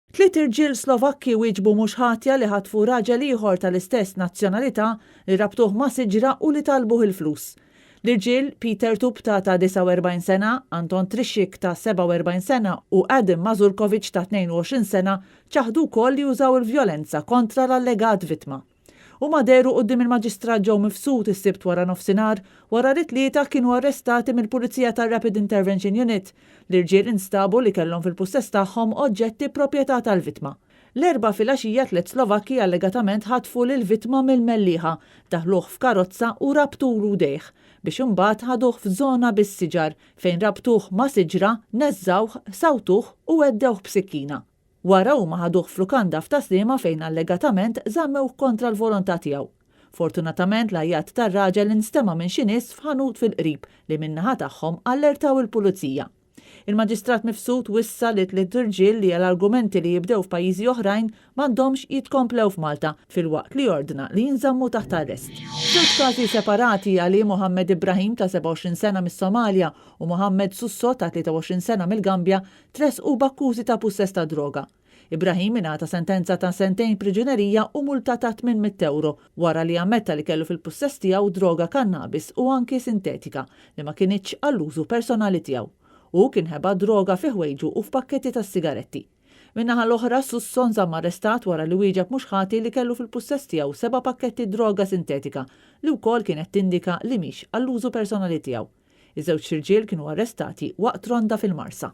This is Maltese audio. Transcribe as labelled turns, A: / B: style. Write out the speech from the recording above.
A: Tliet irġiel Slovakki wieġbu mhux ħatja li ħatfu raġel ieħor tal-istess nazzjonalità li rabtuh ma' siġra u li talbuh il-flus. L-irġiel Peter Tupta ta' 49 sena, Anton Trixxik ta' 47 sena u Adam Mazurkovic ta' 22 sena ċaħdu wkoll li jużaw il-vjolenza kontra l-allegat vittma. Huma deru quddiem il-Maġistrat ġew mifsud is-sibt wara nofsinhar wara li tlieta kienu arrestati mill-Pulizija tar-Rapid Intervention Unit. L-irġiel instabu li kellhom fil-pussess tagħhom oġġetti proprjetà tal-vittma. L-erba' filgħaxija tliet Slovakki allegatament ħatfu lil vittma mill-mellieħa, daħluh f'karozza u rabtulu dejh biex imbagħad ħaduh f'żona bis-siġar fejn rabtuh ma' siġra, neżżawh, sawtuh u weddewh b'sikkina. Wara huma ħaduh f'lukanda f'Taslima fejn allegatament żammewh kontra l-volontà tiegħu. Fortunatament l-ajjat tar-raġel instema' minn xi nies f'ħanut fil-qrib li min-naħa tagħhom allertaw il-pulizija. Il-Maġistrat mifsud wissa li tliet irġiel li l-argumenti li jibdew f'pajjiżi oħrajn m'għandhomx jitkomplew f'Malta filwaqt li jordna li jinżammu taħt arrest. Żewġ każi separati għali Mohammed Ibrahim ta' 27 sena mis-Somalja u Mohammed Susso ta' 23 sena mill-Gambja tresqu b'akkużi ta' pussess ta' droga. Ibrahim ingħata sentenza ta' sentejn priġunerija u multa ta' 800 euro wara li ammetta li kellu fil-pussess tiegħu droga kannabis u anki sintetika li ma kienitx għall-użu personali tiegħu. U kien ħeba droga fi ħwejġu u f'pakketti ta' sigaretti. Min-naħa l-oħra Susso nżamm arrestat wara li wieġeb mhux ħati li kellu fil-pussess tiegħu 7 pakketti droga sintetika li wkoll kienet tindika li mhix għall-użu personali tiegħu. Iż-żewġ irġiel kienu arrestati waqt ronda fil-Marsa.